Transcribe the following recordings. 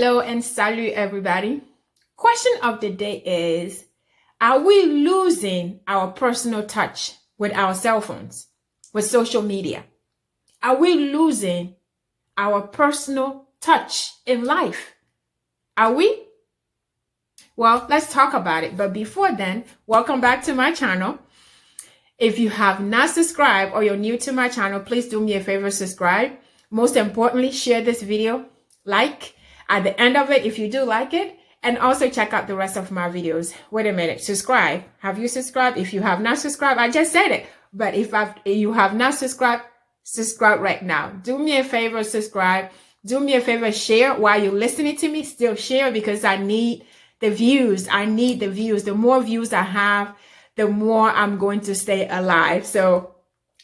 Hello and salut everybody. Question of the day is, are we losing our personal touch with our cell phones, with social media? Are we losing our personal touch in life? Are we? Well, let's talk about it. But before then, welcome back to my channel. If you have not subscribed or you're new to my channel, please do me a favor, subscribe. Most importantly, share this video, like at the end of it if you do like it, and also check out the rest of my videos. Wait a minute, subscribe. Have you subscribed? If you have not subscribed, I just said it. But if you have not subscribed, subscribe right now. Do me a favor, subscribe. Do me a favor, share while you're listening to me. Still share because I need the views. I need the views. The more views I have, the more I'm going to stay alive. So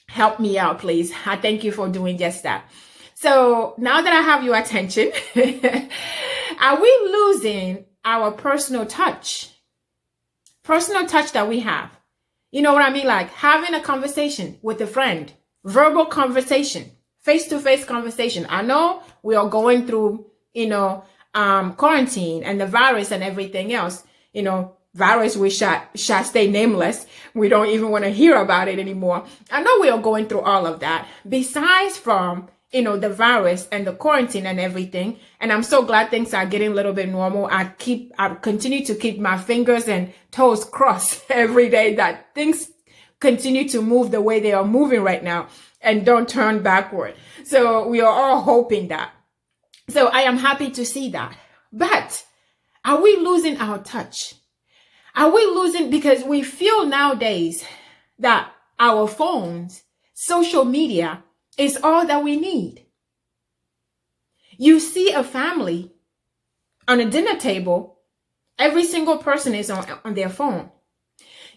help me out, please. I thank you for doing just that. So now that I have your attention, are we losing our personal touch? Personal touch that we have. You know what I mean? Like having a conversation with a friend, verbal conversation, face-to-face conversation. I know we are going through, quarantine and the virus and everything else, virus we shall stay nameless. We don't even want to hear about it anymore. I know we are going through all of that. Besides from, the virus and the quarantine and everything. And I'm so glad things are getting a little bit normal. I continue to keep my fingers and toes crossed every day that things continue to move the way they are moving right now and don't turn backward. So we are all hoping that. So I am happy to see that. But are we losing our touch? Are we losing because we feel nowadays that our phones, social media is all that we need. You see a family on a dinner table, every single person is on their phone.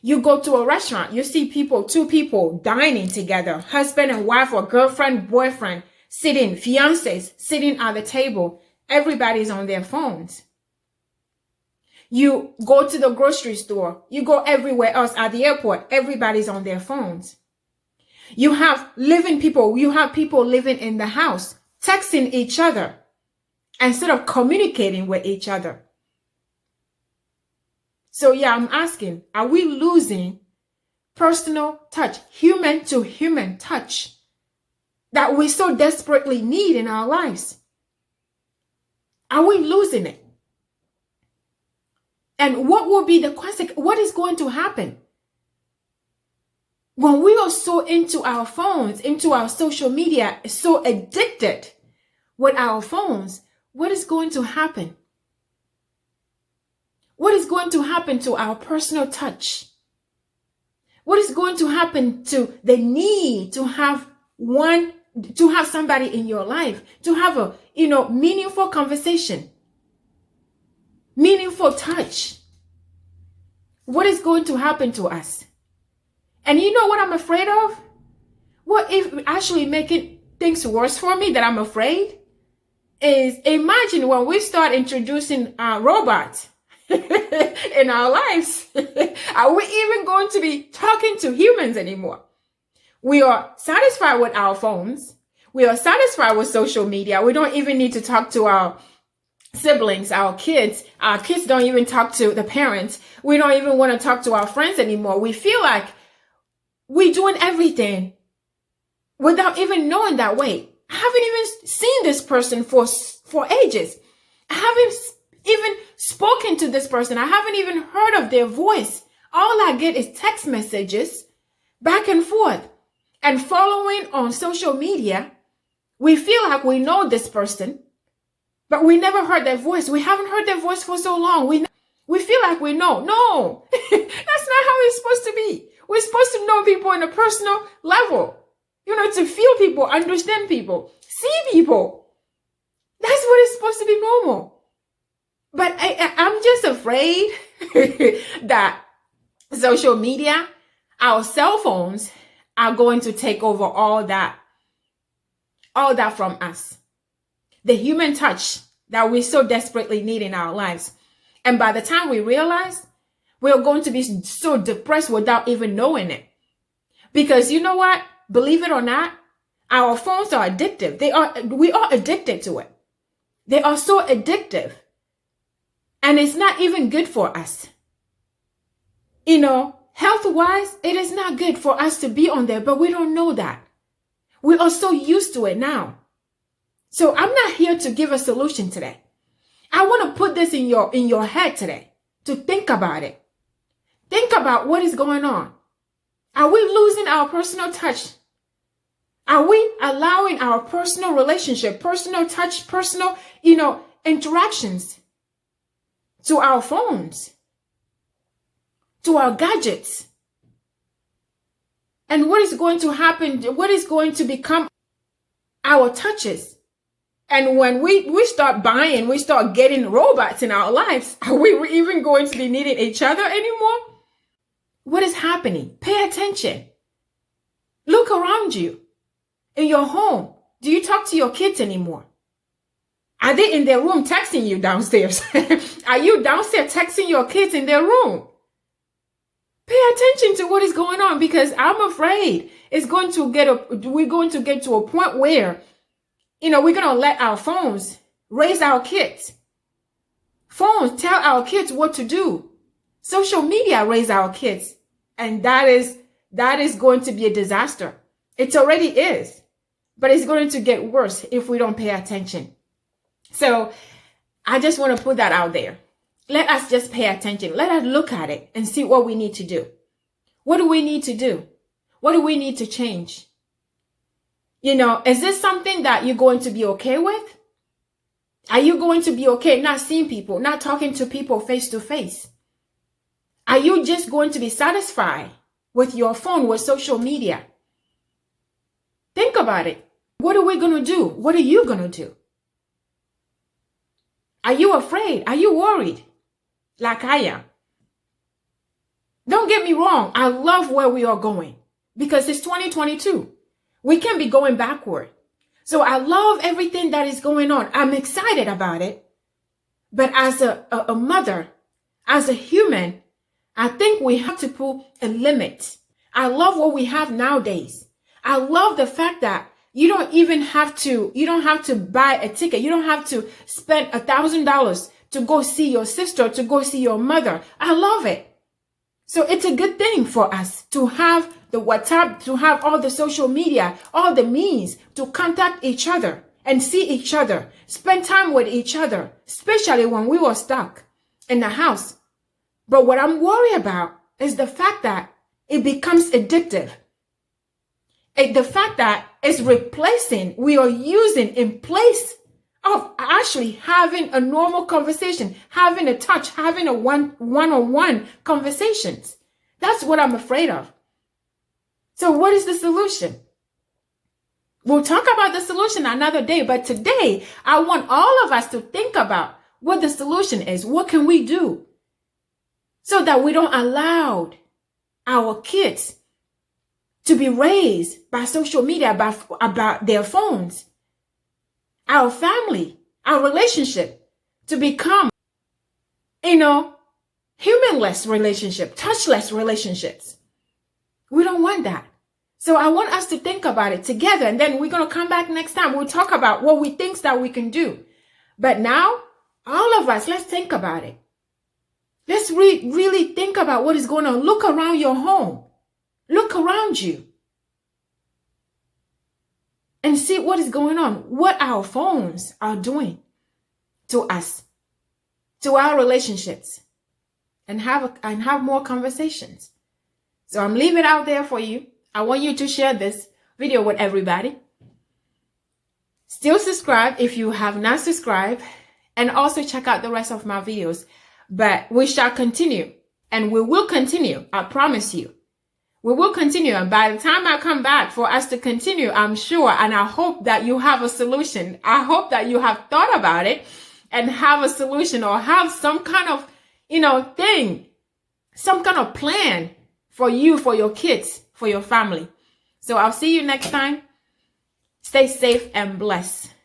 You go to a restaurant, you see two people dining together, husband and wife or girlfriend, boyfriend, fiancés sitting at the table. Everybody's on their phones. You go to the grocery store, you go everywhere else at the airport, everybody's on their phones. You have people living in the house, texting each other instead of communicating with each other. So yeah, I'm asking, are we losing personal touch, human to human touch that we so desperately need in our lives? Are we losing it? And what will be the consequence? What is going to happen? When we are so into our phones, into our social media, so addicted with our phones, what is going to happen? What is going to happen to our personal touch? What is going to happen to the need to have somebody in your life, to have a, meaningful conversation, meaningful touch? What is going to happen to us? And you know what I'm afraid of? What if actually making things worse for me that I'm afraid is, imagine when we start introducing robots in our lives. Are we even going to be talking to humans anymore? We are satisfied with our phones. We are satisfied with social media. We don't even need to talk to our siblings, our kids. Our kids don't even talk to the parents. We don't even want to talk to our friends anymore. We feel like we're doing everything without even knowing that, wait, I haven't even seen this person for ages. I haven't even spoken to this person. I haven't even heard of their voice. All I get is text messages back and forth. And following on social media, we feel like we know this person, but we never heard their voice. We haven't heard their voice for so long. We feel like we know. No, that's not how it's supposed to be. We're supposed to know people on a personal level, to feel people, understand people, see people. That's what is supposed to be normal. But I'm just afraid that social media, our cell phones are going to take over all that from us. The human touch that we so desperately need in our lives. And by the time we realize, we're going to be so depressed without even knowing it. Because you know what? Believe it or not, our phones are addictive. We are addicted to it. They are so addictive. And it's not even good for us. Health-wise, it is not good for us to be on there, but we don't know that. We are so used to it now. So I'm not here to give a solution today. I want to put this in your head today to think about it. Think about what is going on. Are we losing our personal touch? Are we allowing our personal relationship, personal touch, personal, interactions to our phones, to our gadgets? And what is going to happen? What is going to become our touches? And when we start buying, we start getting robots in our lives, are we even going to be needing each other anymore? What is happening? Pay attention. Look around you. In your home, do you talk to your kids anymore? Are they in their room texting you downstairs? Are you downstairs texting your kids in their room? Pay attention to what is going on, because I'm afraid we're going to get to a point where, we're going to let our phones raise our kids. Phones tell our kids what to do. Social media raise our kids. And that is going to be a disaster. It already is. But it's going to get worse if we don't pay attention. So I just want to put that out there. Let us just pay attention. Let us look at it and see what we need to do. What do we need to do? What do we need to change? Is this something that you're going to be okay with? Are you going to be okay not seeing people, not talking to people face to face? Are you just going to be satisfied with your phone, with social media? Think about it. What are we going to do? What are you going to do? Are you afraid? Are you worried? Like I am. Don't get me wrong. I love where we are going because it's 2022. We can't be going backward. So I love everything that is going on. I'm excited about it. But as a mother, as a human, I think we have to put a limit. I love what we have nowadays. I love the fact that you don't have to buy a ticket. You don't have to spend $1,000 to go see your sister, to go see your mother. I love it. So it's a good thing for us to have the WhatsApp, to have all the social media, all the means to contact each other and see each other, spend time with each other, especially when we were stuck in the house. But what I'm worried about is the fact that it becomes addictive. The fact that it's replacing, we are using in place of actually having a normal conversation, having a touch, having a one-on-one conversations. That's what I'm afraid of. So what is the solution? We'll talk about the solution another day, but today I want all of us to think about what the solution is. What can we do so that we don't allow our kids to be raised by social media, about their phones, our family, our relationship to become, humanless relationship, touchless relationships. We don't want that. So I want us to think about it together, and then we're going to come back next time. We'll talk about what we think that we can do. But now, all of us, let's think about it. Let's really think about what is going on. Look around your home. Look around you. And see what is going on. What our phones are doing to us, to our relationships, and have more conversations. So I'm leaving it out there for you. I want you to share this video with everybody. Still subscribe if you have not subscribed, and also check out the rest of my videos. But we shall continue, and we will continue. I promise you. We will continue, and by the time I come back for us to continue, I'm sure, and I hope that you have a solution. I hope that you have thought about it and have a solution, or have some kind of, thing, some kind of plan for you, for your kids, for your family. So I'll see you next time. Stay safe and blessed.